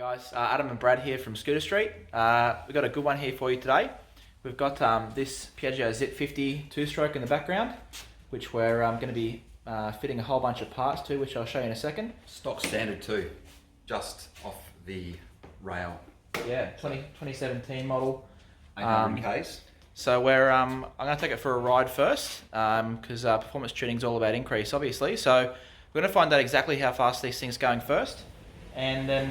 Guys, Adam and Brad here from Scooter Street. We've got a good one here for you today. We've got this Piaggio Z50 two-stroke in the background, which we're going to be fitting a whole bunch of parts to, which I'll show you in a second. Stock standard too, just off the rail. Yeah, 2017 model. 800 Ks. So I'm going to take it for a ride first, because performance tuning is all about increase, obviously. So we're going to find out exactly how fast these things are going first, and then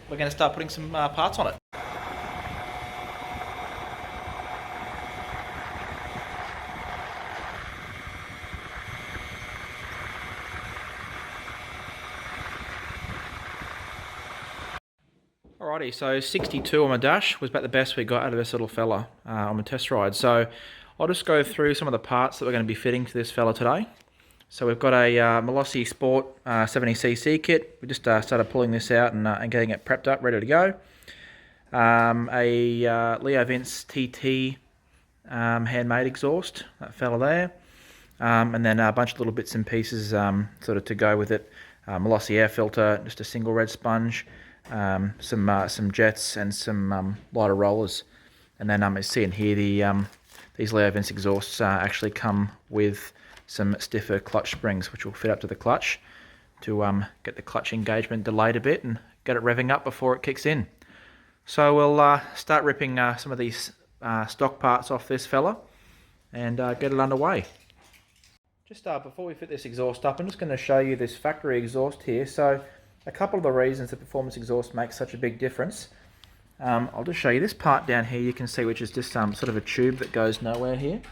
we're going to start putting some parts on it. Alrighty, so 62 on my dash was about the best we got out of this little fella on the test ride. So I'll just go through some of the parts that we're going to be fitting to this fella today. So we've got a Malossi Sport 70cc kit. We just started pulling this out and getting it prepped up, ready to go. A Leo Vince TT handmade exhaust, that fella there. And then a bunch of little bits and pieces sort of to go with it. Malossi air filter, just a single red sponge. Some jets and some lighter rollers, and then as you see in here, these Leo Vince exhausts actually come with some stiffer clutch springs, which will fit up to the clutch to get the clutch engagement delayed a bit and get it revving up before it kicks in. So we'll start ripping some of these stock parts off this fella and get it underway. Just before we fit this exhaust up, I'm just going to show you this factory exhaust here. So a couple of the reasons the performance exhaust makes such a big difference. I'll just show you this part down here, you can see, which is just sort of a tube that goes nowhere here.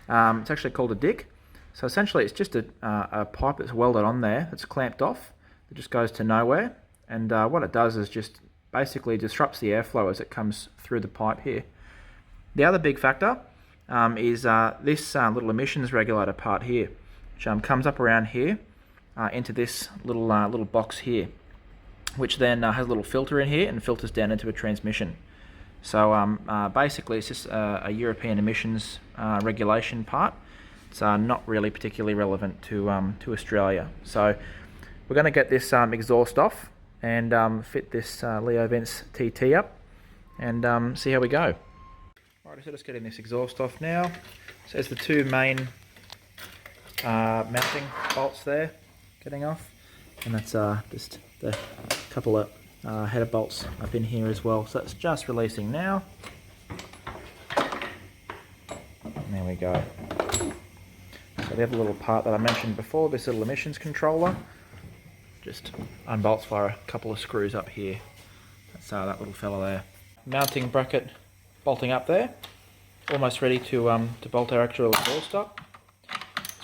It's actually called a dick. So essentially it's just a pipe that's welded on there, that's clamped off, that just goes to nowhere. And what it does is just basically disrupts the airflow as it comes through the pipe here. The other big factor is this little emissions regulator part here, which comes up around here. Into this little box here, which then has a little filter in here and filters down into a transmission. So basically it's just a European emissions regulation part. It's not really particularly relevant to Australia. So we're going to get this exhaust off and fit this Leo Vince TT up and see how we go. Right, so just getting this exhaust off now. So there's the two main mounting bolts there getting off, and that's just the couple of header bolts up in here as well. So it's just releasing now. And there we go. So the other little part that I mentioned before, this little emissions controller, just unbolts via a couple of screws up here. That's that little fella there. Mounting bracket bolting up there, almost ready to bolt our actual exhaust up.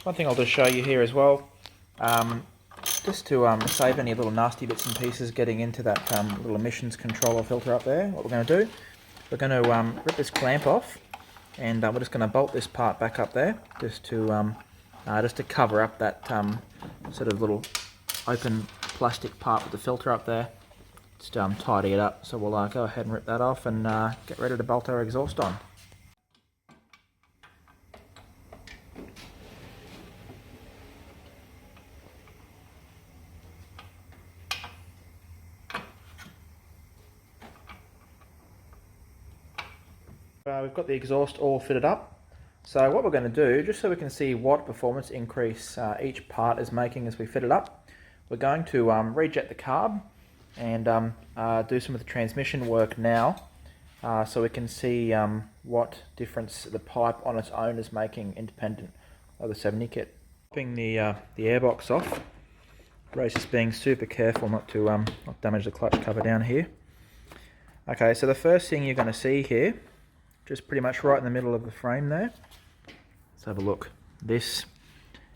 One thing I'll just show you here as well, just to save any little nasty bits and pieces getting into that little emissions controller filter up there. What we're going to do, we're going to rip this clamp off, and we're just going to bolt this part back up there, just to cover up that sort of little open plastic part with the filter up there. Just tidy it up. So we'll go ahead and rip that off and get ready to bolt our exhaust on. We've got the exhaust all fitted up. So what we're going to do, just so we can see what performance increase each part is making as we fit it up, we're going to rejet the carb and do some of the transmission work now, so we can see what difference the pipe on its own is making independent of the 70 kit. Popping the airbox off, Ray's just being super careful not to not damage the clutch cover down here. Okay, so the first thing you're going to see here, just pretty much right in the middle of the frame there. Let's have a look. This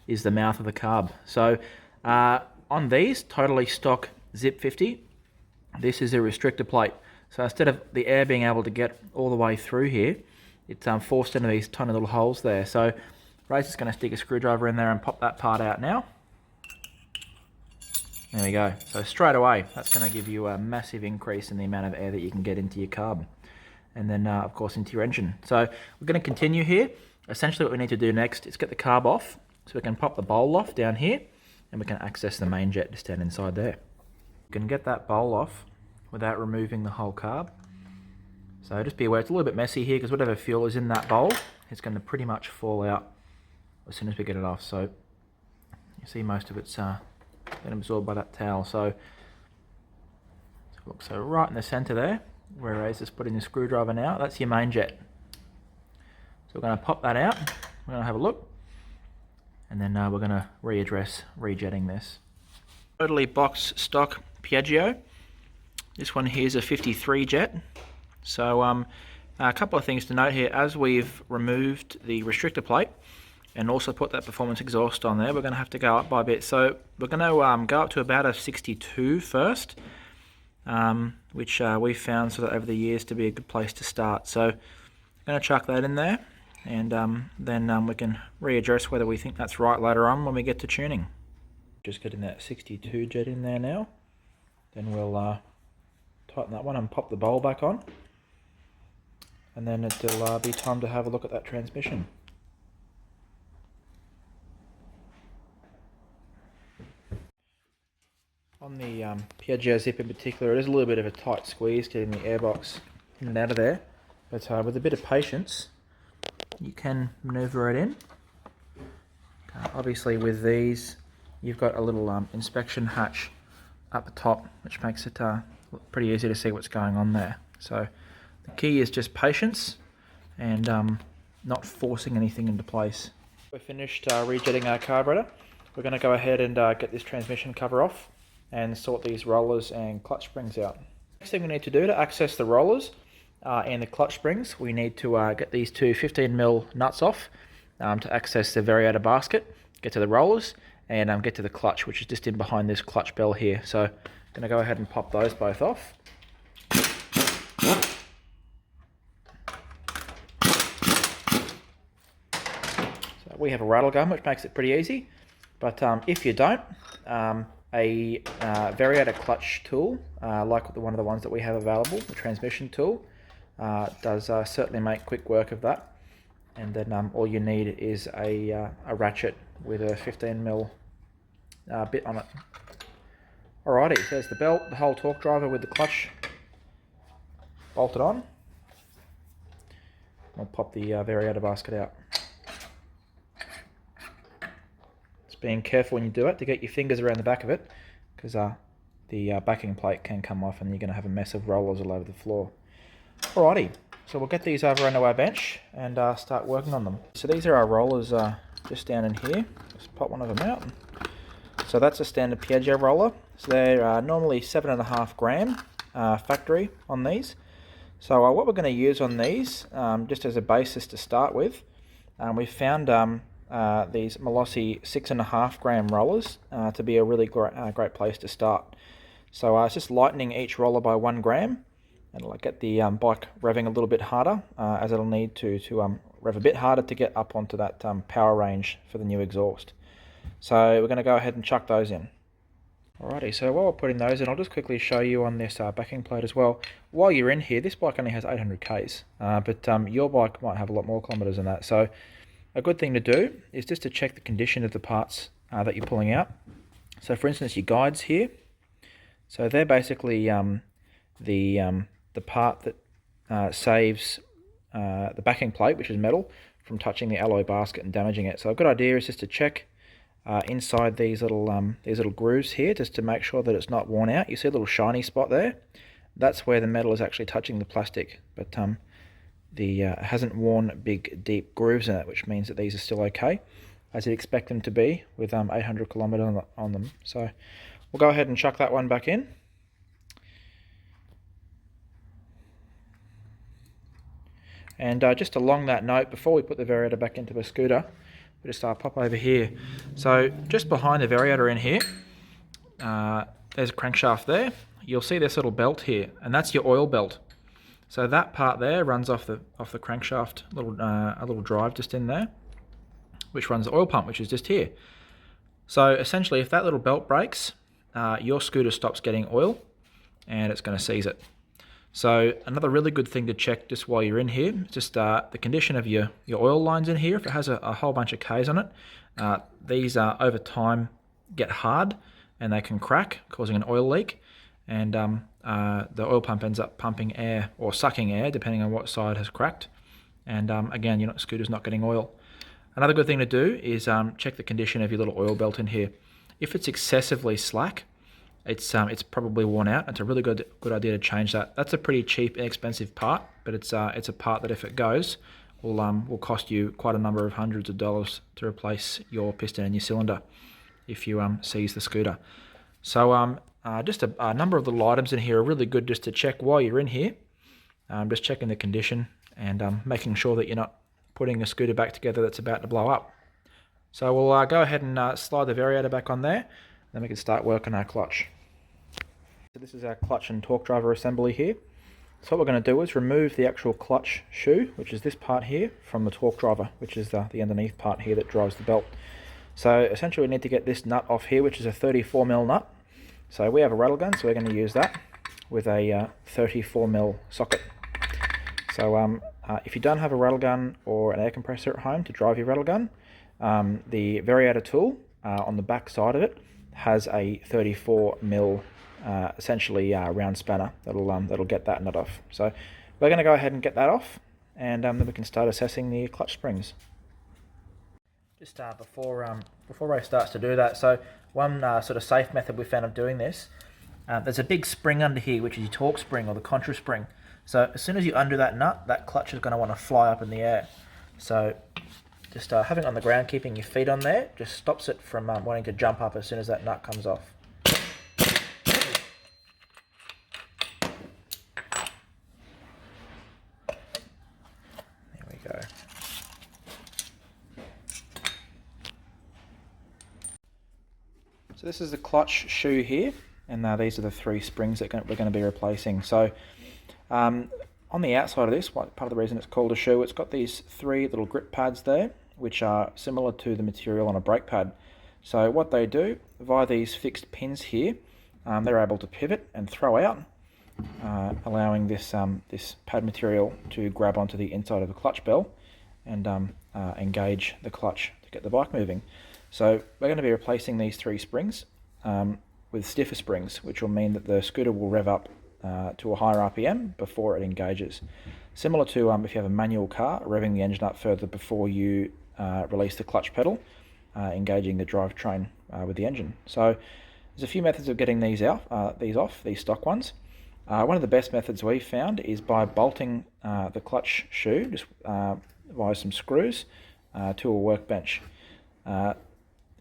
is the mouth of the carb. So on these totally stock Zip 50, this is a restrictor plate. So instead of the air being able to get all the way through here, it's forced into these tiny little holes there. So Ray's just going to stick a screwdriver in there and pop that part out now. There we go. So straight away, that's going to give you a massive increase in the amount of air that you can get into your carb. And then of course into your engine. So we're going to continue here. Essentially what we need to do next is get the carb off, so we can pop the bowl off down here, and we can access the main jet just down inside there. We can get that bowl off without removing the whole carb. So just be aware, it's a little bit messy here because whatever fuel is in that bowl is going to pretty much fall out as soon as we get it off. So you see most of it's been absorbed by that towel. So look, so right in the center there, where Ray's just putting the screwdriver now, that's your main jet. So we're going to pop that out, we're going to have a look, and then we're going to readdress rejetting this. Totally box stock Piaggio. This one here is a 53 jet. So a couple of things to note here. As we've removed the restrictor plate and also put that performance exhaust on there, we're going to have to go up by a bit. So we're going to go up to about a 62 first, which we've found sort of over the years to be a good place to start. So I'm going to chuck that in there, and then we can readdress whether we think that's right later on when we get to tuning. Just getting that 62 jet in there now. Then we'll tighten that one and pop the bowl back on. And then it'll be time to have a look at that transmission. On the Piaggio Zip in particular, it is a little bit of a tight squeeze getting the airbox in and out of there. But with a bit of patience, you can manoeuvre it in. Obviously with these, you've got a little inspection hatch up the top, which makes it pretty easy to see what's going on there. So the key is just patience and not forcing anything into place. We're finished rejetting our carburetor. We're going to go ahead and get this transmission cover off and sort these rollers and clutch springs out. Next thing we need to do to access the rollers and the clutch springs, we need to get these two 15mm nuts off to access the Varriator basket, get to the rollers, and get to the clutch, which is just in behind this clutch bell here. So I'm going to go ahead and pop those both off. We have a rattle gun, which makes it pretty easy, but if you don't, a Varriator clutch tool, like one of the ones that we have available, the transmission tool, does certainly make quick work of that. And then all you need is a ratchet with a 15mm bit on it. Alrighty, so there's the belt, the whole torque driver with the clutch bolted on. We'll pop the Varriator basket out. Being careful when you do it to get your fingers around the back of it, because the backing plate can come off and you're going to have a mess of rollers all over the floor. Alrighty, so we'll get these over onto our bench and start working on them. So these are our rollers just down in here. Just pop one of them out. So that's a standard Piaggio roller. So they're normally 7.5 gram factory on these. So what we're going to use on these, just as a basis to start with, we've found these Malossi 6.5 gram rollers to be a really great place to start. So it's just lightening each roller by 1 gram, and it'll get the bike revving a little bit harder, as it'll need to rev a bit harder to get up onto that power range for the new exhaust. So we're going to go ahead and chuck those in. Alrighty, so while we're putting those in, I'll just quickly show you on this backing plate as well. While you're in here, this bike only has 800 Ks, but your bike might have a lot more kilometers than that. So a good thing to do is just to check the condition of the parts that you're pulling out. So for instance, your guides here, so they're basically the part that saves the backing plate, which is metal, from touching the alloy basket and damaging it. So a good idea is just to check inside these little grooves here, just to make sure that it's not worn out. You see a little shiny spot there? That's where the metal is actually touching the plastic, but hasn't worn big deep grooves in it, which means that these are still okay, as you'd expect them to be with 800 kilometers on them. So we'll go ahead and chuck that one back in. And just along that note, before we put the Varriator back into the scooter, we'll just pop over here. So just behind the Varriator in here, there's a crankshaft there. You'll see this little belt here, and that's your oil belt. So that part there runs off the crankshaft, a little drive just in there, which runs the oil pump, which is just here. So essentially, if that little belt breaks, your scooter stops getting oil, and it's going to seize it. So another really good thing to check just while you're in here, just the condition of your oil lines in here. If it has a whole bunch of Ks on it, these over time get hard and they can crack, causing an oil leak. and the oil pump ends up pumping air or sucking air, depending on what side has cracked. And again, your scooter's not getting oil. Another good thing to do is check the condition of your little oil belt in here. If it's excessively slack, it's probably worn out. It's a really good idea to change that. That's a pretty cheap, inexpensive part, but it's a part that if it goes, will cost you quite a number of hundreds of dollars to replace your piston and your cylinder if you seize the scooter. So just a number of little items in here are really good just to check while you're in here. Just checking the condition and making sure that you're not putting a scooter back together that's about to blow up. So we'll go ahead and slide the Varriator back on there, then we can start working our clutch. So this is our clutch and torque driver assembly here. So what we're going to do is remove the actual clutch shoe, which is this part here, from the torque driver, which is the underneath part here that drives the belt. So essentially we need to get this nut off here, which is a 34mm nut. So we have a rattle gun, so we're going to use that with a 34mm socket. So if you don't have a rattle gun or an air compressor at home to drive your rattle gun, the Varriator tool on the back side of it has a 34mm essentially round spanner that'll get that nut off. So we're going to go ahead and get that off, and then we can start assessing the clutch springs. Just before Ray starts to do that, so one sort of safe method we found of doing this, there's a big spring under here, which is your torque spring or the contra spring. So as soon as you undo that nut, that clutch is going to want to fly up in the air. So just having it on the ground, keeping your feet on there, just stops it from wanting to jump up as soon as that nut comes off. There we go. So this is the clutch shoe here, and these are the 3 springs that we're going to be replacing. So on the outside of this, part of the reason it's called a shoe, it's got these 3 little grip pads there, which are similar to the material on a brake pad. So what they do, via these fixed pins here, they're able to pivot and throw out, allowing this pad material to grab onto the inside of the clutch bell and engage the clutch to get the bike moving. So we're going to be replacing these 3 springs with stiffer springs, which will mean that the scooter will rev up to a higher RPM before it engages. Similar to if you have a manual car, revving the engine up further before you release the clutch pedal, engaging the drivetrain with the engine. So there's a few methods of getting these off, these stock ones. One of the best methods we've found is by bolting the clutch shoe just via some screws to a workbench. A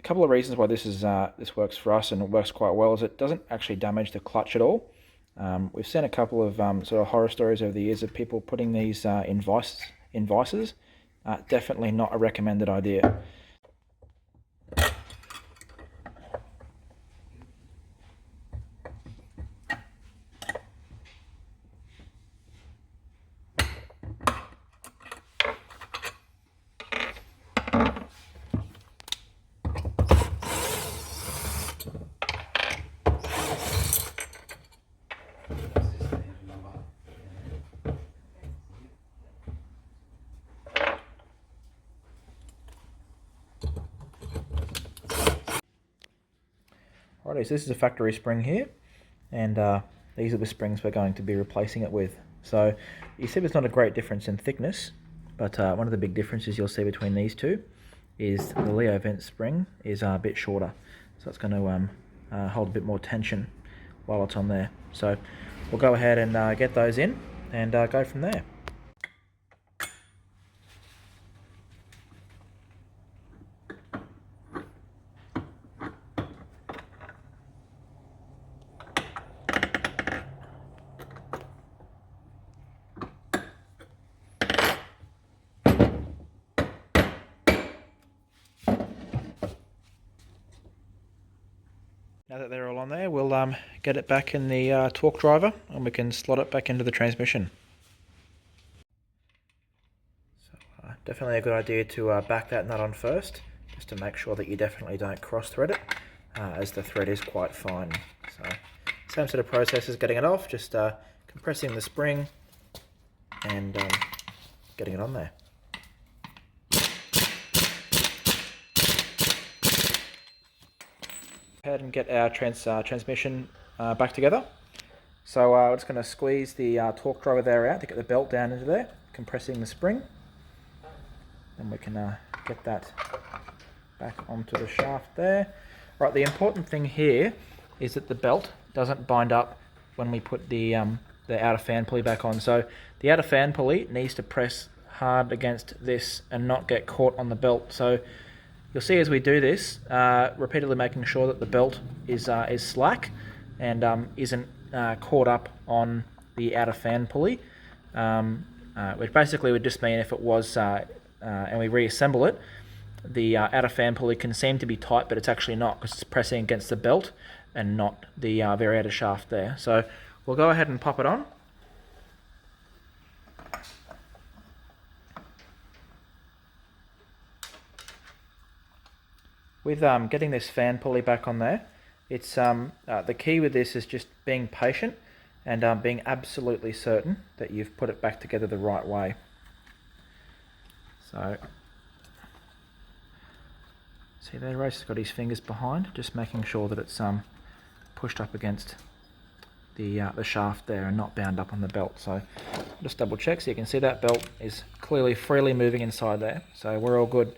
couple of reasons why this works for us and it works quite well is it doesn't actually damage the clutch at all. We've seen a couple of sort of horror stories over the years of people putting these in vices. Definitely not a recommended idea. Alrighty, so this is a factory spring here, and these are the springs we're going to be replacing it with. So you see there's not a great difference in thickness, but one of the big differences you'll see between these two is the Leo vent spring is a bit shorter, so it's going to hold a bit more tension while it's on there. So we'll go ahead and get those in and go from there. Now that they're all on there, we'll get it back in the torque driver and we can slot it back into the transmission. So definitely a good idea to back that nut on first, just to make sure that you definitely don't cross thread it, as the thread is quite fine. So same sort of process as getting it off, just compressing the spring and getting it on there. Ahead and get our transmission back together. So we're just going to squeeze the torque driver there out to get the belt down into there, compressing the spring. And we can get that back onto the shaft there. Right, the important thing here is that the belt doesn't bind up when we put the outer fan pulley back on. So the outer fan pulley needs to press hard against this and not get caught on the belt. So you'll see as we do this, repeatedly making sure that the belt is slack and isn't caught up on the outer fan pulley, which basically would just mean if it was, and we reassemble it, the outer fan pulley can seem to be tight, but it's actually not because it's pressing against the belt and not the Varriator shaft there. So we'll go ahead and pop it on. With getting this fan pulley back on there, it's the key with this is just being patient and being absolutely certain that you've put it back together the right way. So, see there, Race's got his fingers behind, just making sure that it's pushed up against the shaft there and not bound up on the belt. So just double check, so you can see that belt is clearly freely moving inside there. So we're all good.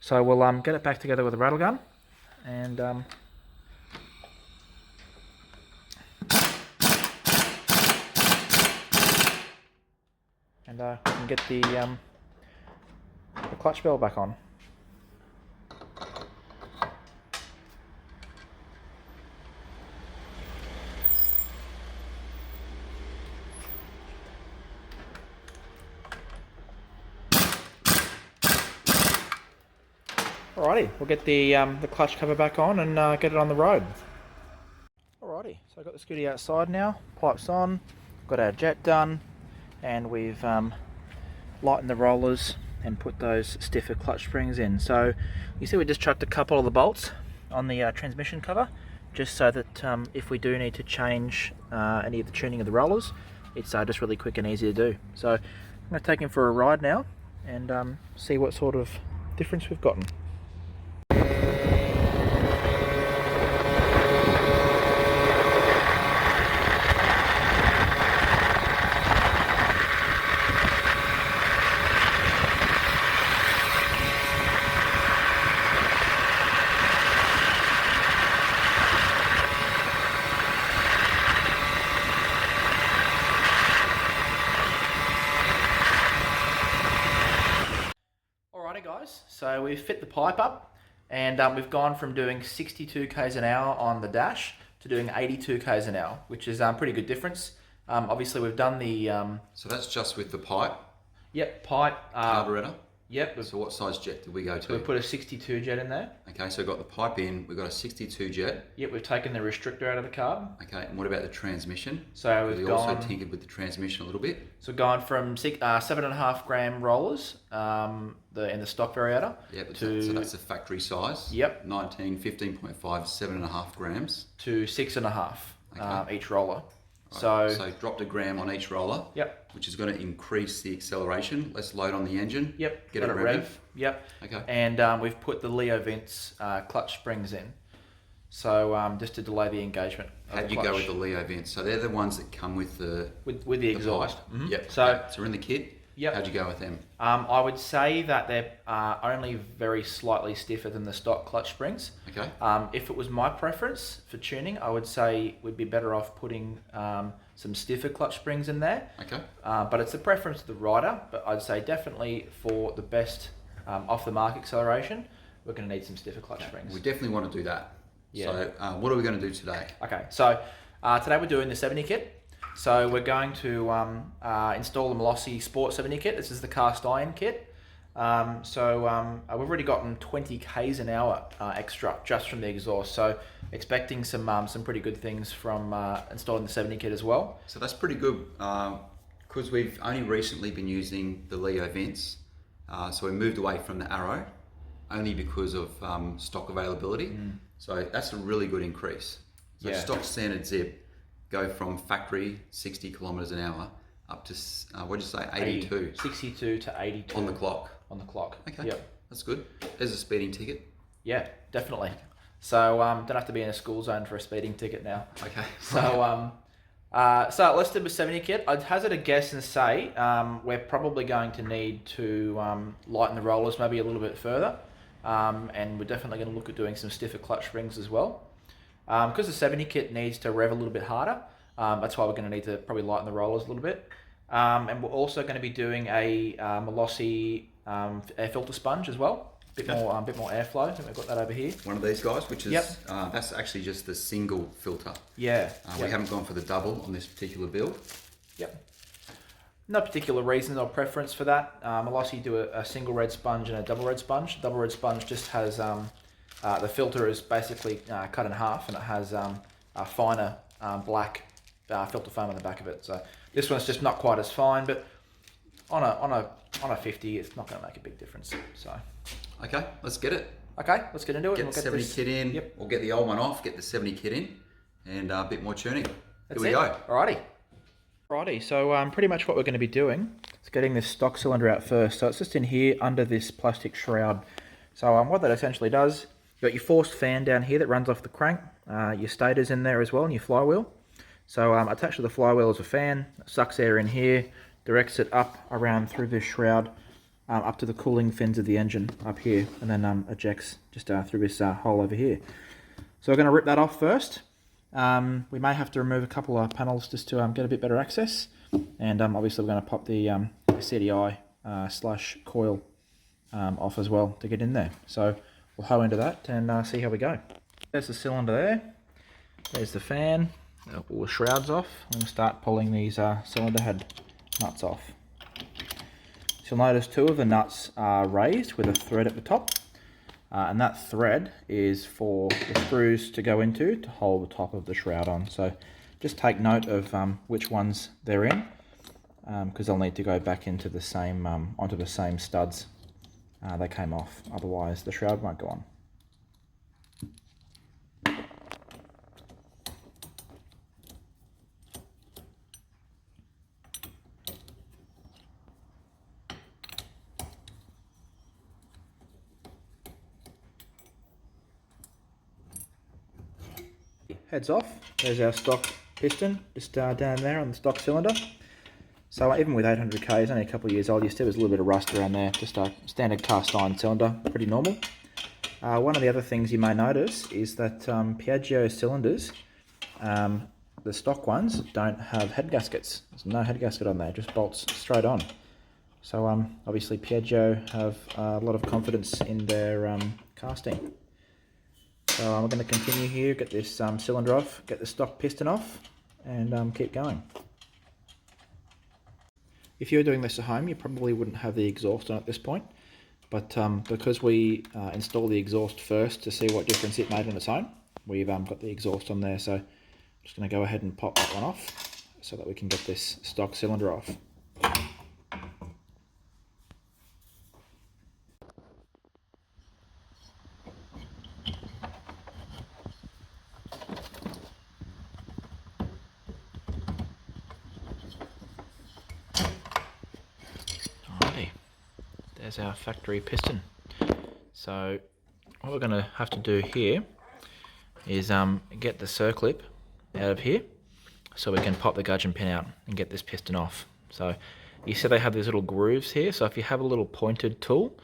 So we'll get it back together with a rattle gun and we can get the clutch bell back on. Alrighty, we'll get the clutch cover back on and get it on the road. Alrighty, so I've got the scooty outside now, pipes on, got our jet done, and we've lightened the rollers and put those stiffer clutch springs in. So you see we just chucked a couple of the bolts on the transmission cover, just so that if we do need to change any of the tuning of the rollers, it's just really quick and easy to do. So I'm going to take him for a ride now and see what sort of difference we've gotten. Alrighty guys, so we've fit the pipe up and we've gone from doing 62 k's an hour on the dash to doing 82 k's an hour, which is a pretty good difference. Obviously we've done the... So that's just with the pipe? Yep, pipe. Carburetor? Yep. So what size jet did we go to? So we put a 62 jet in there. Okay, so we've got the pipe in, we've got a 62 jet. Yep, we've taken the restrictor out of the carb. Okay, and what about the transmission? So we've also tinkered with the transmission a little bit. So gone from 7.5 gram rollers in the stock Varriator. Yep, so that's the factory size. Yep. 15.5, 7.5 grams. To 6.5 okay. Each roller. Right. So dropped a gram on each roller. Yep. Which is going to increase the acceleration. Less load on the engine. Yep. Get it rev. Yep. Okay. And we've put the Leo Vents clutch springs in. So just to delay the engagement. How'd you go with the Leo Vents? So they're the ones that come with the the exhaust. Mm-hmm. Yep. So we're in the kit. Yep. How'd you go with them? I would say that they're only very slightly stiffer than the stock clutch springs. Okay. If it was my preference for tuning, I would say we'd be better off putting some stiffer clutch springs in there. Okay. But it's a preference of the rider. But I'd say definitely for the best off-the-mark acceleration, we're going to need some stiffer clutch springs. We definitely want to do that. Yeah. So what are we going to do today? Okay. So today we're doing the 70 kit. So we're going to install the Malossi Sport 70 kit. This is the cast iron kit. We've already gotten 20 k's an hour extra just from the exhaust. So expecting some pretty good things from installing the 70 kit as well. So that's pretty good because we've only recently been using the Leo Vents. So we moved away from the Arrow only because of stock availability. So that's a really good increase. So yeah. Stock standard zip go from factory 60 kilometers an hour up to what did you say, 82? 62 to 82 on the clock. On the clock. Okay. Yep. That's good. There's a speeding ticket. Yeah, definitely. So don't have to be in a school zone for a speeding ticket now. Okay. So So let's do the 70 kit. I'd hazard a guess and say we're probably going to need to lighten the rollers maybe a little bit further. And we're definitely going to look at doing some stiffer clutch springs as well. Because the 70 kit needs to rev a little bit harder, that's why we're going to need to probably lighten the rollers a little bit. And we're also going to be doing a Malossi air filter sponge as well. Bit more airflow. I think we've got that over here. One of these guys, which is, Yep. that's actually just the single filter. Yeah. We haven't gone for the double on this particular build. Yep. No particular reason or preference for that. Malossi do a single red sponge and a double red sponge. Double red sponge just has, the filter is basically cut in half, and it has a finer black filter foam on the back of it. So this one's just not quite as fine, but on a 50, it's not going to make a big difference. So. Okay, let's get it. Okay, let's get into it. Get the 70 kit in. Yep. We'll get the old one off, get the 70 kit in, and a bit more tuning. That's Here we go. Alrighty, so pretty much what we're going to be doing is getting this stock cylinder out first. So it's just in here under this plastic shroud. So what that essentially does, you've got your forced fan down here that runs off the crank, your stator's in there as well, and your flywheel. So attached to the flywheel is a fan, it sucks air in here, directs it up around through this shroud, up to the cooling fins of the engine up here, and then ejects just through this hole over here. So we're going to rip that off first. We may have to remove a couple of panels just to get a bit better access, and obviously we're going to pop the CDI slash coil off as well to get in there. So we'll hoe into that and see how we go. There's the cylinder there, there's the fan, all the shrouds off. I'm going to start pulling these cylinder head nuts off. So you'll notice two of the nuts are raised with a thread at the top. And that thread is for the screws to go into to hold the top of the shroud on. So just take note of which ones they're in, because they'll need to go back into the same onto the same studs they came off. Otherwise, the shroud won't go on. Heads off, there's our stock piston, just down there on the stock cylinder. So even with 800k, it's only a couple of years old, you still has a little bit of rust around there, just a standard cast iron cylinder, pretty normal. One of the other things you may notice is that Piaggio cylinders, the stock ones, don't have head gaskets. There's no head gasket on there, just bolts straight on. So obviously Piaggio have a lot of confidence in their casting. So we're going to continue here, get this cylinder off, get the stock piston off, and keep going. If you were doing this at home, you probably wouldn't have the exhaust on at this point, but because we installed the exhaust first to see what difference it made on its own, we've got the exhaust on there, so I'm just going to go ahead and pop that one off so that we can get this stock cylinder off. There's our factory piston. So what we're going to have to do here is get the circlip out of here so we can pop the gudgeon pin out and get this piston off. So you see they have these little grooves here, so if you have a little pointed tool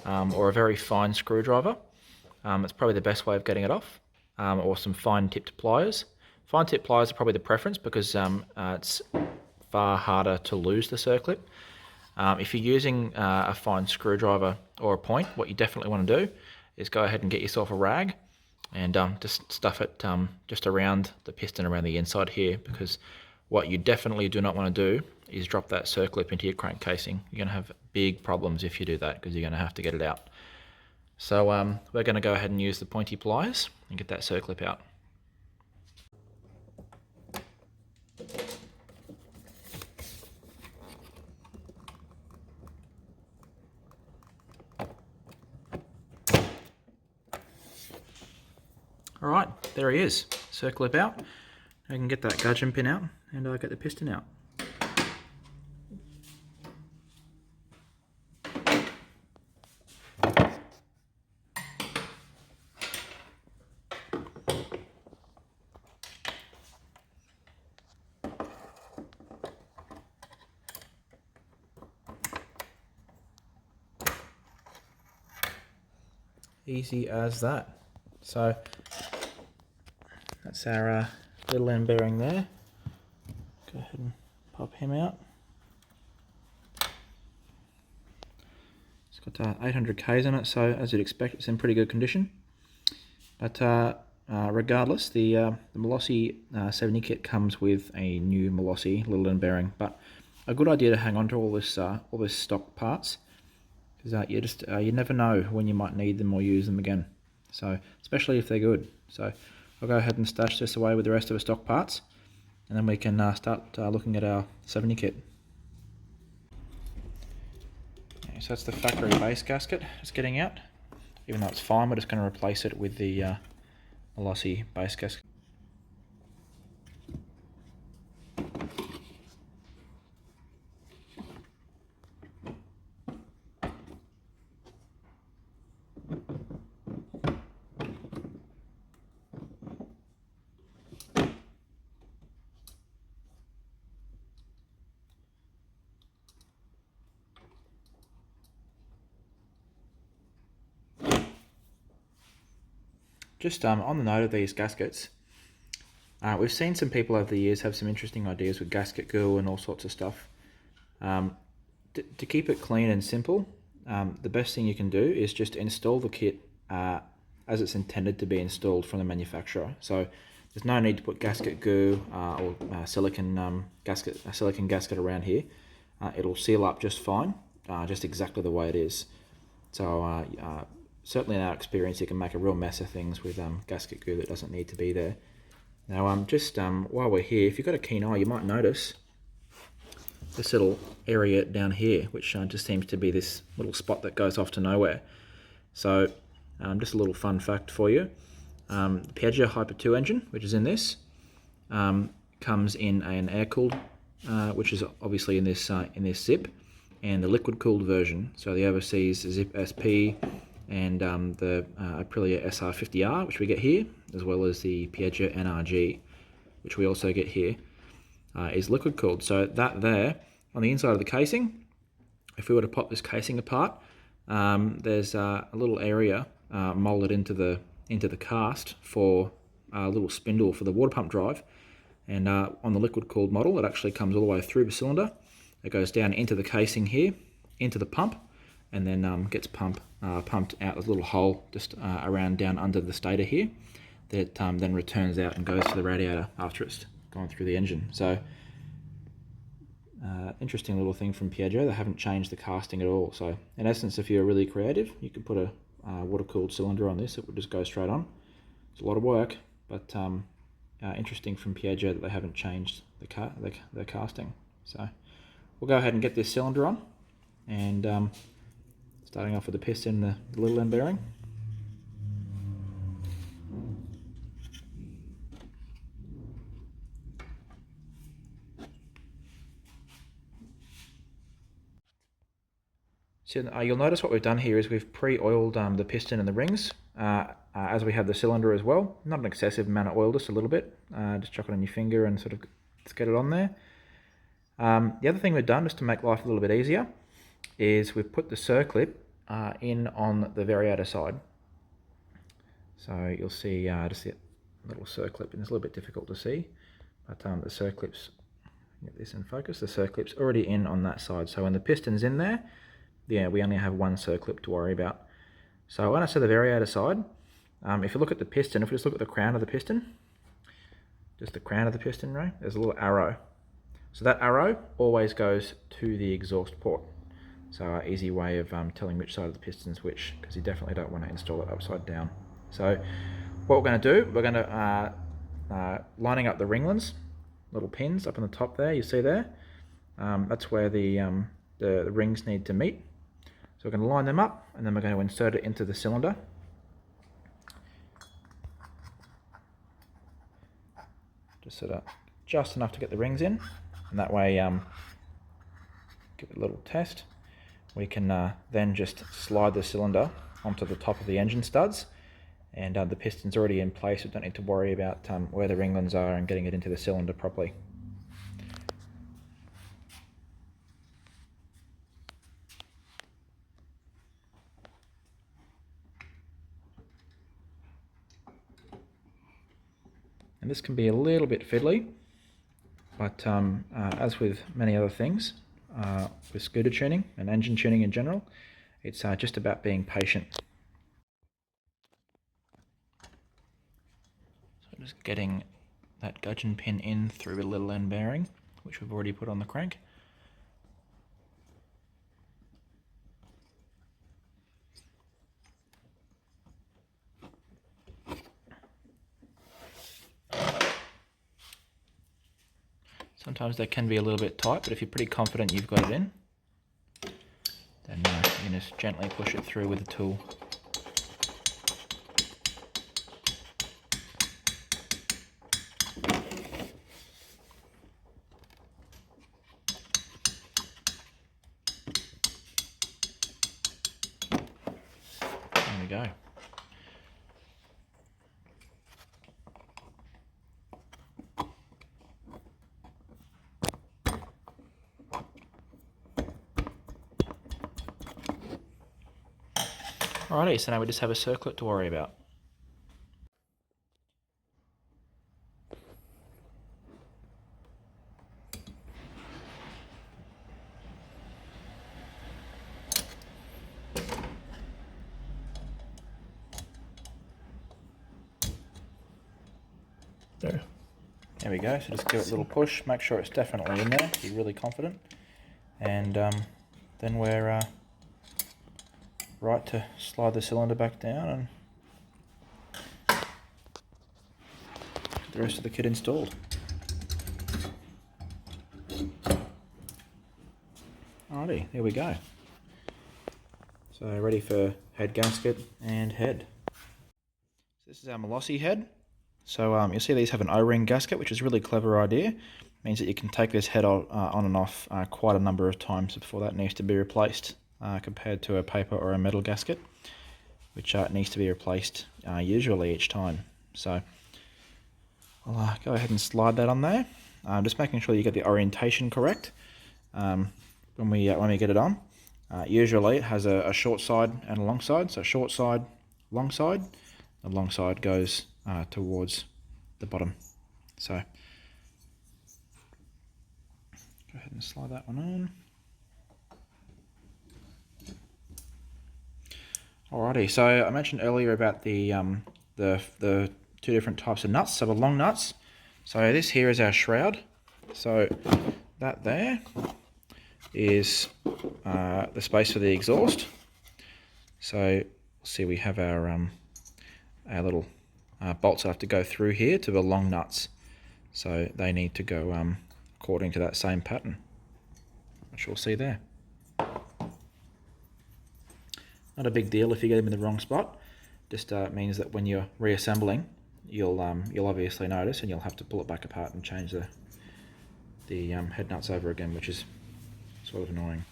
or a very fine screwdriver, it's probably the best way of getting it off, or some fine tipped pliers. Fine tipped pliers are probably the preference because it's far harder to lose the circlip. If you're using a fine screwdriver or a point, what you definitely want to do is go ahead and get yourself a rag and just stuff it just around the piston, around the inside here, because what you definitely do not want to do is drop that circlip into your crank casing. You're going to have big problems if you do that, because you're going to have to get it out. So we're going to go ahead and use the pointy pliers and get that circlip out. Alright, there he is. Circlip out. I can get that gudgeon pin out and get the piston out. Easy as that. So that's our little end bearing there. Go ahead and pop him out. It's got 800 Ks on it, so as you'd expect, it's in pretty good condition. But regardless, the Malossi 70 kit comes with a new Malossi little end bearing, but a good idea to hang on to all this stock parts, because you never know when you might need them or use them again. So especially if they're good. So I'll go ahead and stash this away with the rest of the stock parts, and then we can start looking at our 70 kit. Okay, so that's the factory base gasket it's getting out. Even though it's fine, we're just going to replace it with the Malossi base gasket. Just on the note of these gaskets, we've seen some people over the years have some interesting ideas with gasket glue and all sorts of stuff. To keep it clean and simple, the best thing you can do is just install the kit as it's intended to be installed from the manufacturer. So there's no need to put gasket glue or silicon gasket around here. It'll seal up just fine, just exactly the way it is. So certainly in our experience, you can make a real mess of things with gasket glue that doesn't need to be there. Now, while we're here, if you've got a keen eye, you might notice this little area down here, which just seems to be this little spot that goes off to nowhere. So, just a little fun fact for you. The Piaggio Hyper 2 engine, which is in this, comes in an air-cooled, which is obviously in this zip, and the liquid-cooled version. So the overseas Zip SP and the Aprilia SR50R, which we get here, as well as the Piaggio NRG, which we also get here, is liquid cooled. So that there, on the inside of the casing, if we were to pop this casing apart, there's a little area molded into the cast for a little spindle for the water pump drive. And on the liquid cooled model, it actually comes all the way through the cylinder. It goes down into the casing here, into the pump, and then gets pumped out a little hole just around down under the stator here that then returns out and goes to the radiator after it's gone through the engine. So interesting little thing from Piaggio. They haven't changed the casting at all. So in essence, if you're really creative, you could put a water-cooled cylinder on this. It would just go straight on. It's a lot of work, but interesting from Piaggio that they haven't changed the casting. So we'll go ahead and get this cylinder on, and starting off with the piston and the little end bearing. So you'll notice what we've done here is we've pre-oiled the piston and the rings as we have the cylinder as well. Not an excessive amount of oil, just a little bit. Just chuck it on your finger and sort of just get it on there. The other thing we've done, just to make life a little bit easier, is we've put the circlip in on the Varriator side. So you'll see just the little circlip, and it's a little bit difficult to see, but the circlip's, get this in focus, the circlip's already in on that side. So when the piston's in there, yeah, we only have one circlip to worry about. So when I say the Varriator side, if you look at the piston, if we just look at the crown of the piston, just the crown of the piston, right, there's a little arrow. So that arrow always goes to the exhaust port. So easy way of telling which side of the piston's which, because you definitely don't want to install it upside down. So what we're going to do, we're going to lining up the ringlets, little pins up on the top there, you see there. That's where the rings need to meet. So we're going to line them up, and then we're going to insert it into the cylinder. Just enough to get the rings in, and that way, give it a little test. We can then just slide the cylinder onto the top of the engine studs, and the piston's already in place. We don't need to worry about where the ringlets are and getting it into the cylinder properly. And this can be a little bit fiddly, but as with many other things, with scooter tuning and engine tuning in general, it's just about being patient. So just getting that gudgeon pin in through a little end bearing, which we've already put on the crank. Sometimes they can be a little bit tight, but if you're pretty confident you've got it in, then you can just gently push it through with the tool. There we go. Alrighty, so now we just have a circlet to worry about. There we go, so just give it a little push, make sure it's definitely in there, be really confident, and then we're right to slide the cylinder back down and get the rest of the kit installed. Alrighty, there we go. So ready for head gasket and head. So this is our Malossi head. So you'll see these have an O-ring gasket, which is a really clever idea. It means that you can take this head on and off quite a number of times before that needs to be replaced, compared to a paper or a metal gasket, which needs to be replaced usually each time. So I'll go ahead and slide that on there, just making sure you get the orientation correct when we get it on. Usually it has a short side and a long side, so short side, long side. The long side goes towards the bottom. So go ahead and slide that one on. Alrighty, so I mentioned earlier about the two different types of nuts. So the long nuts. So this here is our shroud. So that there is the space for the exhaust. So see, we have our little bolts that have to go through here to the long nuts. So they need to go according to that same pattern, which you'll see there. Not a big deal if you get them in the wrong spot. Just means that when you're reassembling, you'll obviously notice, and you'll have to pull it back apart and change the head nuts over again, which is sort of annoying.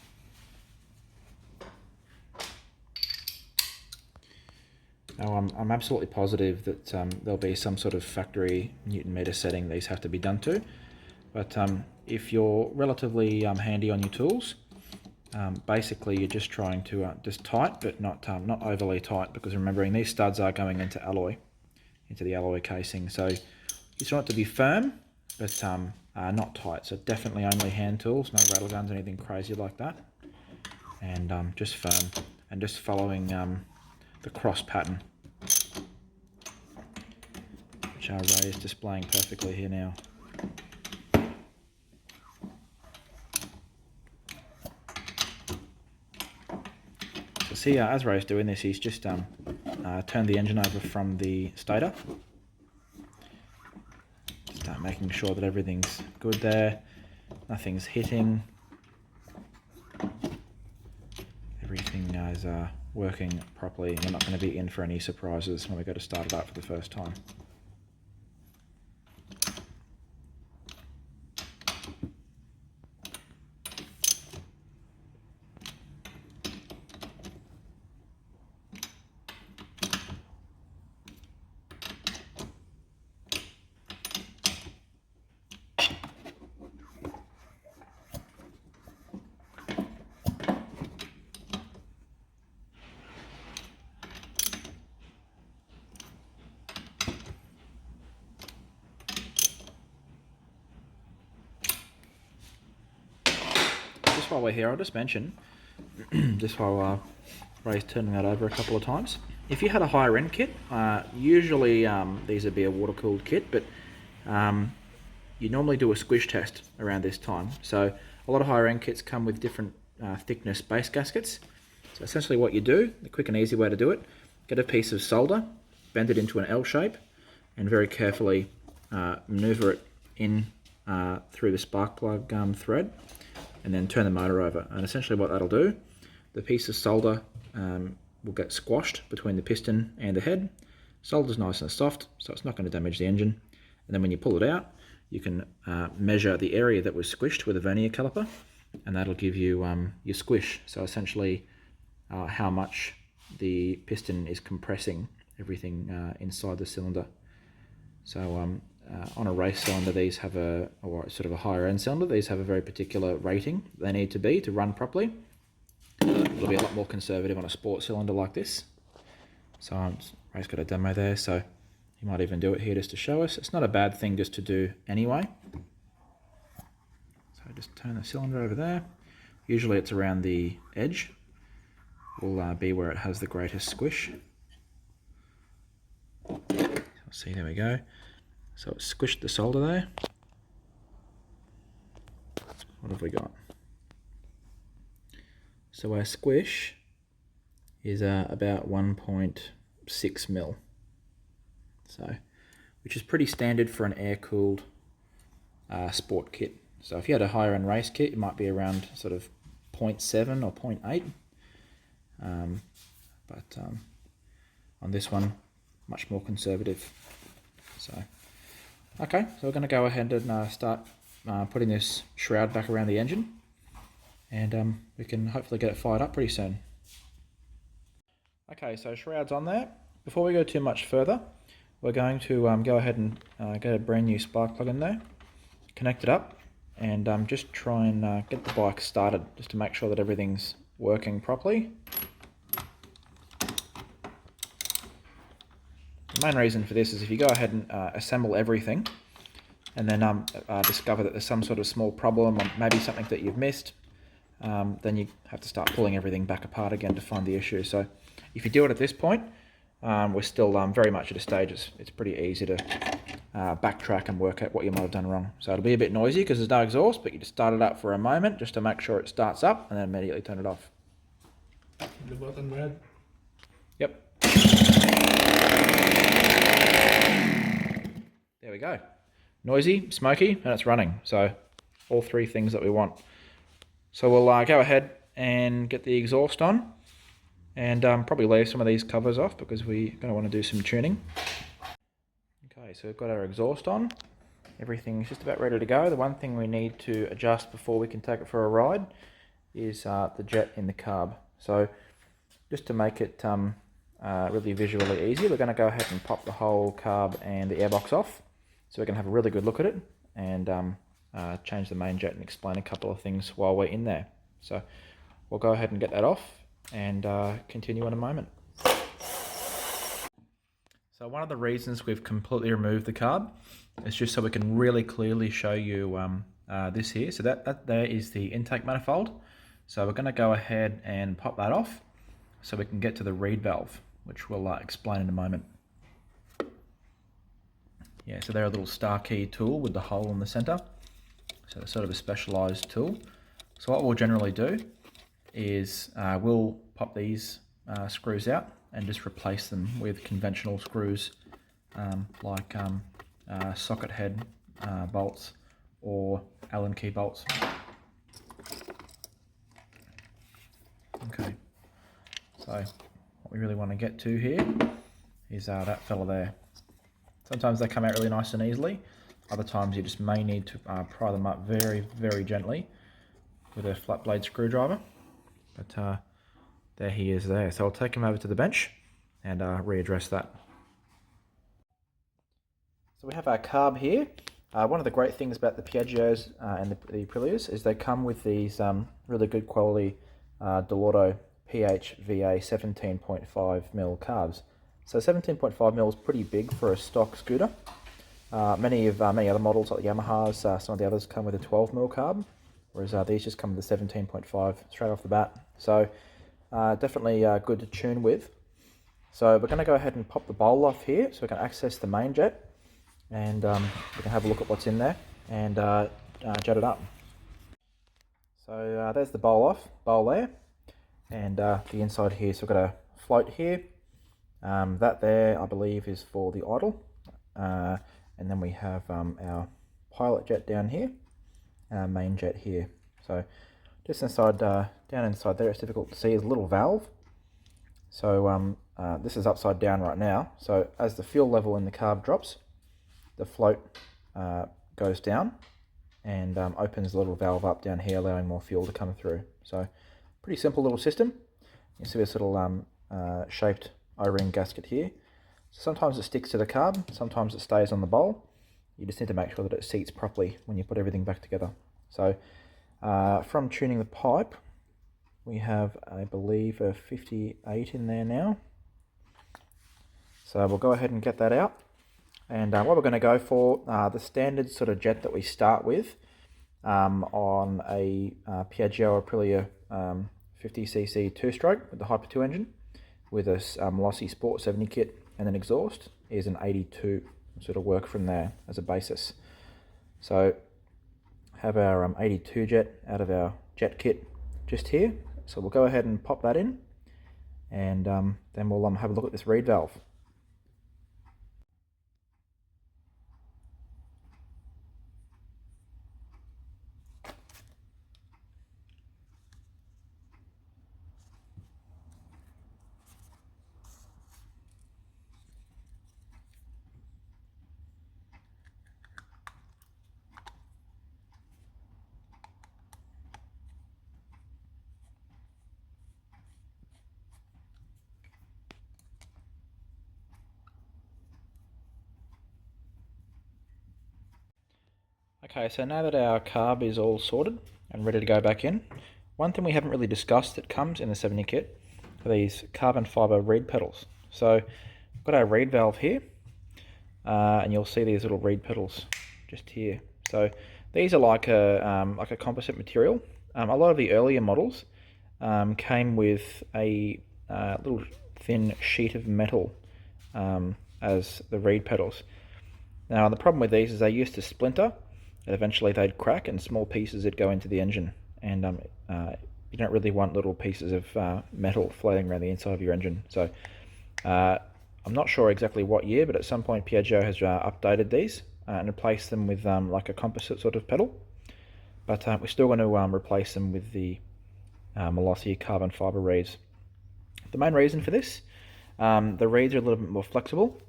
Now I'm absolutely positive that there'll be some sort of factory Newton meter setting these have to be done to, but if you're relatively handy on your tools, basically you're just trying to just tight, but not overly tight, because remembering these studs are going into the alloy casing, so you just want it to be firm, but not tight. So definitely only hand tools, no rattle guns, anything crazy like that, and just firm, and just following the cross pattern, which our Ray is displaying perfectly here now. So see, as Ray's doing this, he's just turned the engine over from the stator. Just making sure that everything's good there, nothing's hitting, everything is working properly, and we're not going to be in for any surprises when we go to start it up for the first time. just while we're here, I'll just mention, just while Ray's turning that over a couple of times, if you had a higher end kit, usually these would be a water cooled kit, but you normally do a squish test around this time. So a lot of higher end kits come with different thickness base gaskets. So essentially what you do, the quick and easy way to do it, get a piece of solder, bend it into an L shape, and very carefully maneuver it in through the spark plug thread, and then turn the motor over. And essentially what that'll do, the piece of solder will get squashed between the piston and the head. Solder's nice and soft, so it's not going to damage the engine. And then when you pull it out, you can measure the area that was squished with a vernier caliper, and that'll give you your squish. So essentially how much the piston is compressing everything inside the cylinder. So on a race cylinder, these have or sort of a higher end cylinder, these have a very particular rating they need to be to run properly. It'll be a lot more conservative on a sport cylinder like this. So Ray's got a demo there, so he might even do it here just to show us. It's not a bad thing just to do anyway. So just turn the cylinder over there. Usually it's around the edge, will be where it has the greatest squish. See, there we go. So it's squished the solder there. What have we got? So our squish is about 1.6 mil. So, which is pretty standard for an air-cooled sport kit. So if you had a higher end race kit, it might be around sort of 0.7 or 0.8. But on this one, much more conservative. So, okay, so we're going to go ahead and start putting this shroud back around the engine, and we can hopefully get it fired up pretty soon. Okay, so shroud's on there. Before we go too much further, we're going to go ahead and get a brand new spark plug in there, connect it up, and just try and get the bike started, just to make sure that everything's working properly. The main reason for this is if you go ahead and assemble everything, and then discover that there's some sort of small problem, or maybe something that you've missed, then you have to start pulling everything back apart again to find the issue. So if you do it at this point, we're still very much at a stage it's pretty easy to backtrack and work out what you might have done wrong. So it'll be a bit noisy because there's no exhaust, but you just start it up for a moment just to make sure it starts up, and then immediately turn it off. The button red? Yep. There we go. Noisy, smoky, and it's running. So all three things that we want. So we'll go ahead and get the exhaust on, and probably leave some of these covers off because we're going to want to do some tuning. Okay, so we've got our exhaust on. Everything's just about ready to go. The one thing we need to adjust before we can take it for a ride is the jet in the carb. So just to make it really visually easy, we're going to go ahead and pop the whole carb and the airbox off, so we can have a really good look at it, and change the main jet and explain a couple of things while we're in there. So we'll go ahead and get that off and continue in a moment. So one of the reasons we've completely removed the carb is just so we can really clearly show you this here. So that there is the intake manifold. So we're going to go ahead and pop that off so we can get to the reed valve, which we'll explain in a moment. Yeah, so they're a little star key tool with the hole in the center. So they're sort of a specialized tool. So what we'll generally do is we'll pop these screws out and just replace them with conventional screws like socket head bolts or Allen key bolts. Okay, so what we really want to get to here is that fella there. Sometimes they come out really nice and easily. Other times you just may need to pry them up very, very gently with a flat blade screwdriver. But there he is there. So I'll take him over to the bench and readdress that. So we have our carb here. One of the great things about the Piaggios and the Aprilias is they come with these really good quality Delorto PHVA 17.5mm carbs. So 17.5mm is pretty big for a stock scooter. Many other models like the Yamahas, some of the others come with a 12mm carb, whereas these just come with the 17.5 straight off the bat. So definitely good to tune with. So we're going to go ahead and pop the bowl off here so we can access the main jet, and we can have a look at what's in there and jet it up. So there's the bowl there, and the inside here. So we've got a float here. That there, I believe, is for the idle, and then we have our pilot jet down here, our main jet here. So just inside, down inside there, it's difficult to see, is a little valve. So this is upside down right now. So as the fuel level in the carb drops, the float goes down and opens the little valve up down here, allowing more fuel to come through. So pretty simple little system. You see this little shaped O-ring gasket here. So sometimes it sticks to the carb, sometimes it stays on the bowl. You just need to make sure that it seats properly when you put everything back together. So from tuning the pipe, we have, I believe, a 58 in there now. So we'll go ahead and get that out. And what we're going to go for, the standard sort of jet that we start with on a Piaggio Aprilia 50cc two-stroke with the Hyper 2 engine with a Malossi Sport 70 kit and an exhaust is an 82. Sort of work from there as a basis. So have our 82 jet out of our jet kit just here. So we'll go ahead and pop that in, and then we'll have a look at this reed valve. Okay, so now that our carb is all sorted and ready to go back in, one thing we haven't really discussed that comes in the 70 kit are these carbon fibre reed pedals. So we've got our reed valve here, and you'll see these little reed pedals just here. So these are like a composite material. A lot of the earlier models came with a little thin sheet of metal as the reed pedals. Now the problem with these is they used to splinter, and eventually they'd crack and small pieces would go into the engine, and you don't really want little pieces of metal floating around the inside of your engine. So I'm not sure exactly what year, but at some point Piaggio has updated these and replaced them with like a composite sort of pedal, but we're still going to replace them with the Malossi carbon fibre reeds. The main reason for this, the reeds are a little bit more flexible,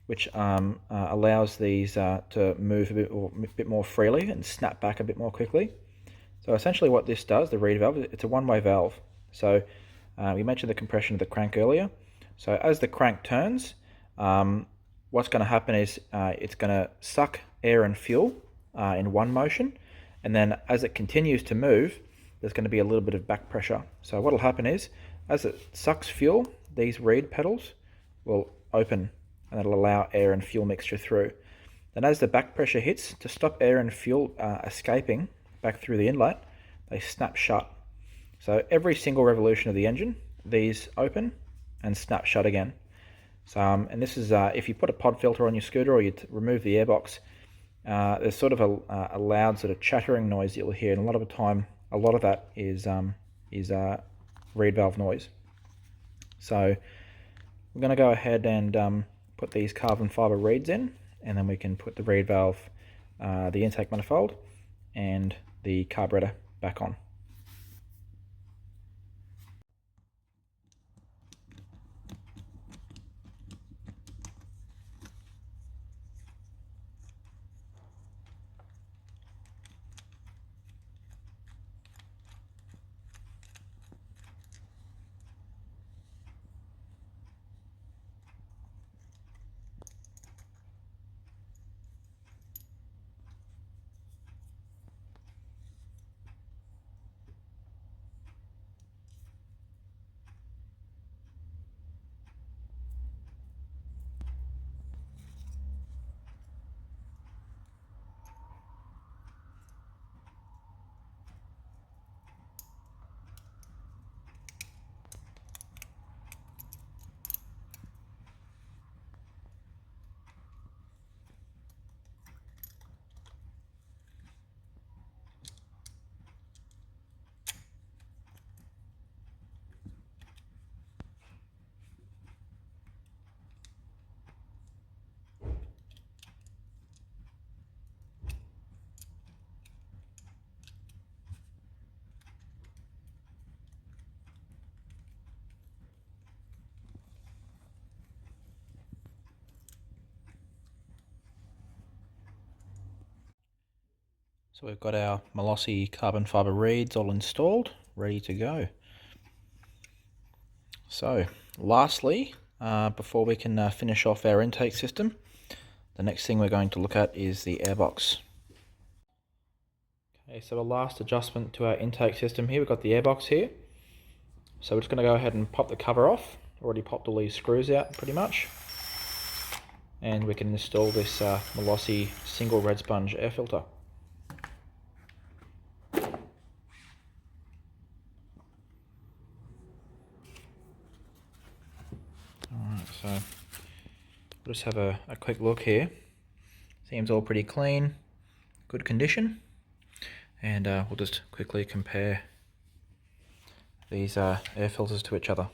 which allows these to move a bit more freely and snap back a bit more quickly. So essentially what this does, the reed valve, it's a one-way valve. So we mentioned the compression of the crank earlier. So as the crank turns, what's going to happen is it's going to suck air and fuel in one motion, and then as it continues to move, there's going to be a little bit of back pressure. So what will happen is, as it sucks fuel, these reed pedals will open, and it'll allow air and fuel mixture through. Then as the back pressure hits, to stop air and fuel escaping back through the inlet, they snap shut. So every single revolution of the engine, these open and snap shut again. So, and this is if you put a pod filter on your scooter or you remove the airbox, there's sort of a loud sort of chattering noise that you'll hear, and a lot of the time, a lot of that is reed valve noise. So we're going to go ahead and put these carbon fibre reeds in, and then we can put the reed valve, the intake manifold, and the carburetor back on. So we've got our Malossi carbon fibre reeds all installed, ready to go. So lastly, before we can finish off our intake system, the next thing we're going to look at is the airbox. Okay, so the last adjustment to our intake system here, we've got the airbox here. So we're just going to go ahead and pop the cover off. Already popped all these screws out pretty much. And we can install this Malossi single red sponge air filter. Alright, so we'll just have a quick look here. Seems all pretty clean, good condition. And we'll just quickly compare these air filters to each other.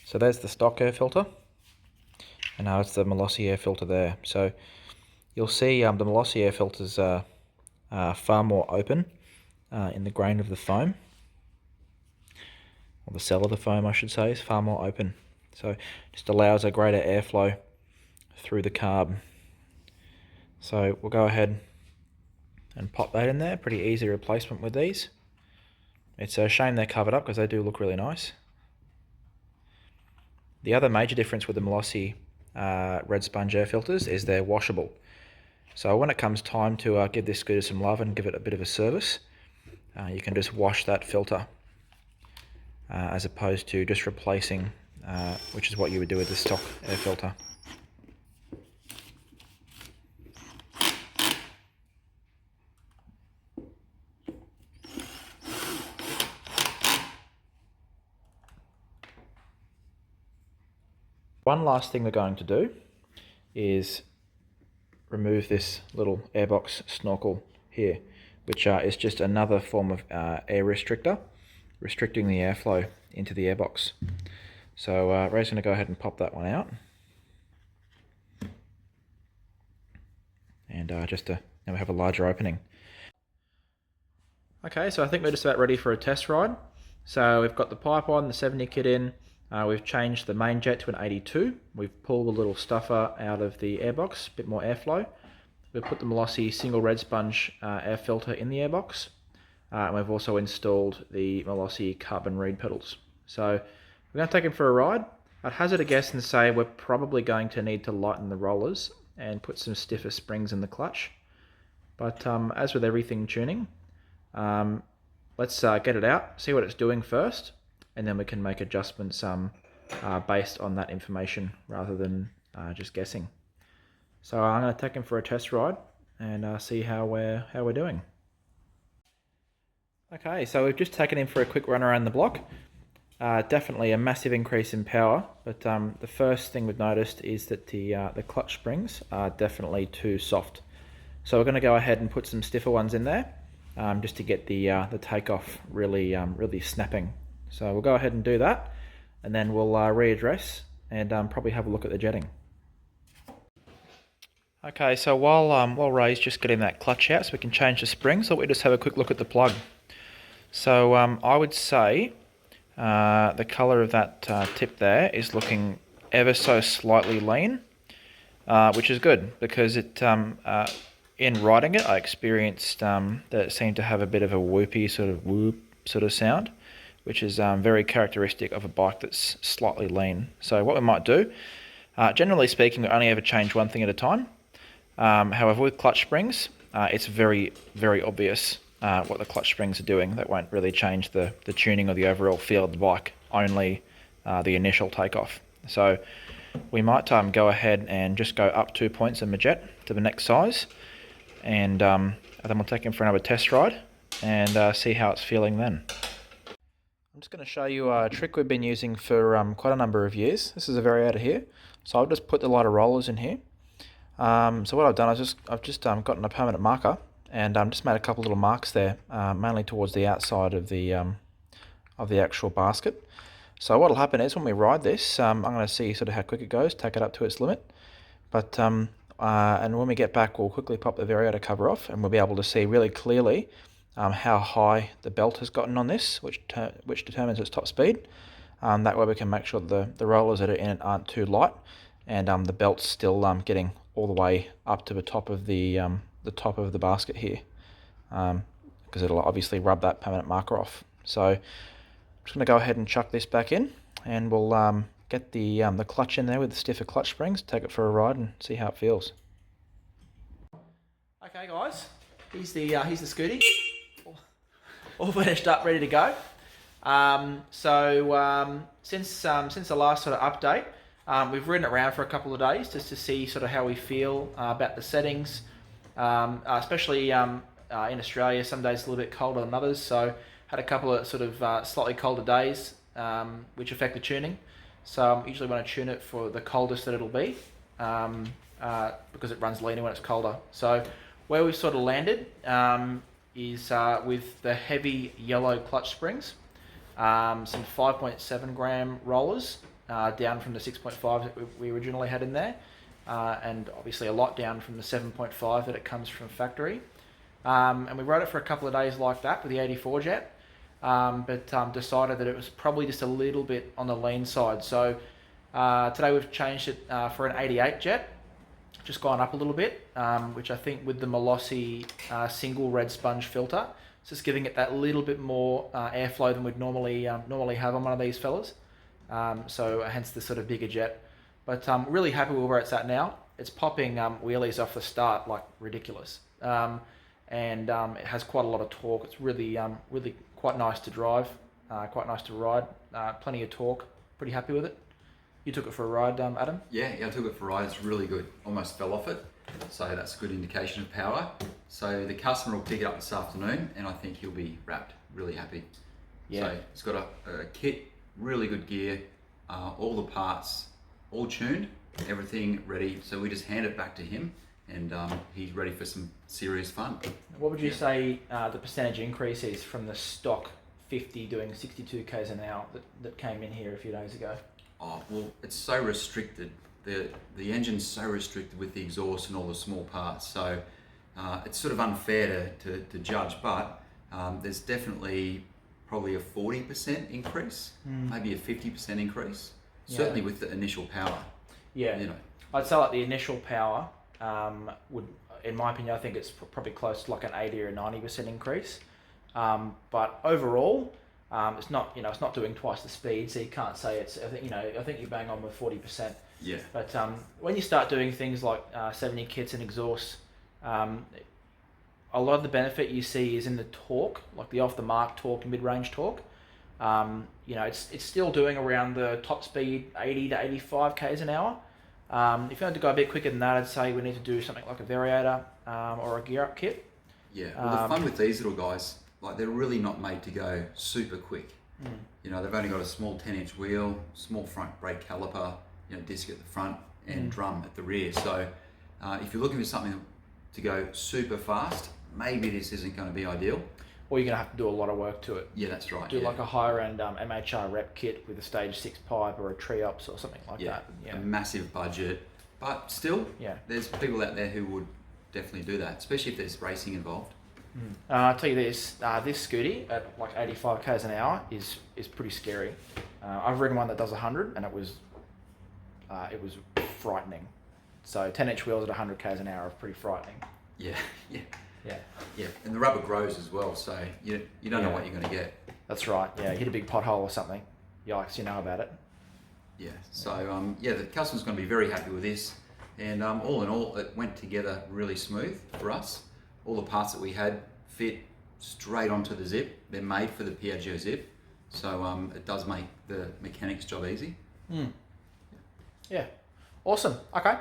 So there's the stock air filter, and now it's the Malossi air filter there. So you'll see the Malossi air filters are far more open in the grain of the foam, or the cell of the foam I should say, is far more open. So it just allows a greater airflow through the carb. So we'll go ahead and pop that in there. Pretty easy replacement with these. It's a shame they're covered up because they do look really nice. The other major difference with the Malossi red sponge air filters is they're washable. So when it comes time to give this scooter some love and give it a bit of a service, you can just wash that filter as opposed to just replacing, which is what you would do with the stock air filter. One last thing we're going to do is remove this little airbox snorkel here, which is just another form of air restrictor, restricting the airflow into the airbox. So Ray's going to go ahead and pop that one out. And now we have a larger opening. Okay, so I think we're just about ready for a test ride. So we've got the pipe on, the 70 kit in. We've changed the main jet to an 82. We've pulled the little stuffer out of the airbox, a bit more airflow. We've put the Malossi single red sponge air filter in the airbox. And we've also installed the Malossi carbon reed pedals. So we're going to take them for a ride. I'd hazard a guess and say we're probably going to need to lighten the rollers and put some stiffer springs in the clutch. But as with everything tuning, let's get it out, see what it's doing first, and then we can make adjustments based on that information rather than just guessing. So I'm going to take him for a test ride and see how we're doing. Okay, so we've just taken him for a quick run around the block. Definitely a massive increase in power, but the first thing we've noticed is that the clutch springs are definitely too soft. So we're going to go ahead and put some stiffer ones in there, just to get the takeoff really snapping. So we'll go ahead and do that, and then we'll readdress and probably have a look at the jetting. Okay, so while Ray's just getting that clutch out so we can change the springs, so we just have a quick look at the plug. So I would say the colour of that tip there is looking ever so slightly lean, which is good because it in riding it I experienced that it seemed to have a bit of a whoopy whoop sort of sound, which is very characteristic of a bike that's slightly lean. So what we might do, generally speaking, we only ever change one thing at a time. However, with clutch springs, it's very obvious what the clutch springs are doing. That won't really change the tuning or the overall feel of the bike, only the initial takeoff. So we might go ahead and just go up 2 points in the jet to the next size, and then we'll take him for another test ride and see how it's feeling then. I'm just going to show you a trick we've been using for quite a number of years. This is a Varriator here. So I've just put the lighter rollers in here. So what I've done is I've just gotten a permanent marker and just made a couple little marks there, mainly towards the outside of the actual basket. So what'll happen is when we ride this, I'm going to see sort of how quick it goes, take it up to its limit. But and when we get back, we'll quickly pop the Varriator cover off, and we'll be able to see really clearly how high the belt has gotten on this, which determines its top speed. That way we can make sure that the rollers that are in it aren't too light, and the belt's still getting all the way up to the top of the basket here. because it'll obviously rub that permanent marker off. So I'm just going to go ahead and chuck this back in, and we'll get the clutch in there with the stiffer clutch springs, take it for a ride and see how it feels. Okay guys, here's the Scooty, all finished up, ready to go. Since the last sort of update, we've ridden it around for a couple of days just to see sort of how we feel about the settings, especially in Australia. Some days a little bit colder than others, so had a couple of sort of slightly colder days, which affect the tuning. So usually want to tune it for the coldest that it'll be, because it runs leaner when it's colder. So where we've sort of landed is with the heavy yellow clutch springs, some 5.7 gram rollers, down from the 6.5 that we originally had in there, and obviously a lot down from the 7.5 that it comes from factory. And we rode it for a couple of days like that with the 84 jet, but decided that it was probably just a little bit on the lean side. So today we've changed it for an 88 jet, just gone up a little bit, which I think with the Malossi single red sponge filter, it's just giving it that little bit more airflow than we'd normally have on one of these fellas. So hence the sort of bigger jet. But really happy with where it's at now. It's popping wheelies off the start like ridiculous. And it has quite a lot of torque. It's really quite nice to drive, quite nice to ride, plenty of torque. Pretty happy with it. You took it for a ride, Adam? Yeah, I took it for a ride. It's really good. Almost fell off it. So that's a good indication of power. So the customer will pick it up this afternoon, and I think he'll be wrapped, really happy. Yeah. So it's got a kit, really good gear, all the parts, all tuned, everything ready. So we just hand it back to him, and he's ready for some serious fun. What would you say the percentage increase is from the stock 50 doing 62 k's an hour that came in here a few days ago? Oh, well, it's so restricted. The engine's so restricted with the exhaust and all the small parts. So it's sort of unfair to judge, but there's definitely probably a 40% increase, maybe a 50% increase, certainly with the initial power. Yeah, you know. I'd say like the initial power would, in my opinion, I think it's probably close to like an 80 or 90% increase. But overall, it's not, it's not doing twice the speed, so you can't say it's. I think you bang on with 40%. Yeah. But when you start doing things like 70 kits and exhausts, a lot of the benefit you see is in the torque, like the off the mark torque and mid range torque. It's still doing around the top speed 80 to 85 k's an hour. If you wanted to go a bit quicker than that, I'd say we need to do something like a Varriator or a gear up kit. Yeah. Well, the fun with these little guys, like they're really not made to go super quick. They've only got a small 10-inch wheel, small front brake caliper, disc at the front and drum at the rear. So if you're looking for something to go super fast, maybe this isn't going to be ideal. Or you're going to have to do a lot of work to it. Yeah, that's right. Do like a higher end MHR rep kit with a stage 6 pipe or a triops or something like that. Yeah, a massive budget. But still, there's people out there who would definitely do that, especially if there's racing involved. I'll tell you this, this Scooty at like 85 k's an hour is pretty scary. I've ridden one that does 100 and it was frightening. So 10-inch wheels at 100 k's an hour are pretty frightening. Yeah. Yeah. And the rubber grows as well, so you don't know what you're going to get. That's right. Yeah, you hit a big pothole or something. Yikes, you know about it. Yeah. So the customer's going to be very happy with this, and all in all, it went together really smooth for us. All the parts that we had fit straight onto the zip. They're made for the Piaggio zip, so it does make the mechanic's job easy. Yeah. Awesome. Okay.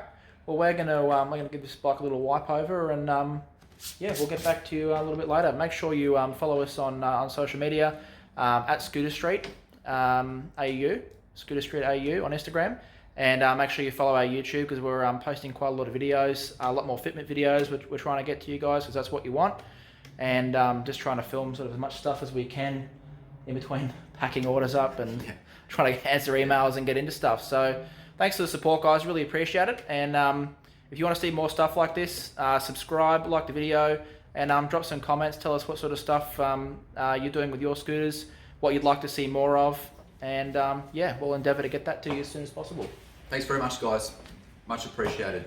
Well, we're gonna give this bike a little wipe over, and we'll get back to you a little bit later. Make sure you follow us on social media at Scooter Street AU, Scooter Street AU on Instagram, and make sure you follow our YouTube because we're posting quite a lot of videos, a lot more fitment videos. We're trying to get to you guys because that's what you want, and just trying to film sort of as much stuff as we can in between packing orders up and trying to answer emails and get into stuff. So thanks for the support, guys. Really appreciate it. And if you want to see more stuff like this, subscribe, like the video, and drop some comments. Tell us what sort of stuff you're doing with your scooters, what you'd like to see more of, and we'll endeavour to get that to you as soon as possible. Thanks very much, guys. Much appreciated.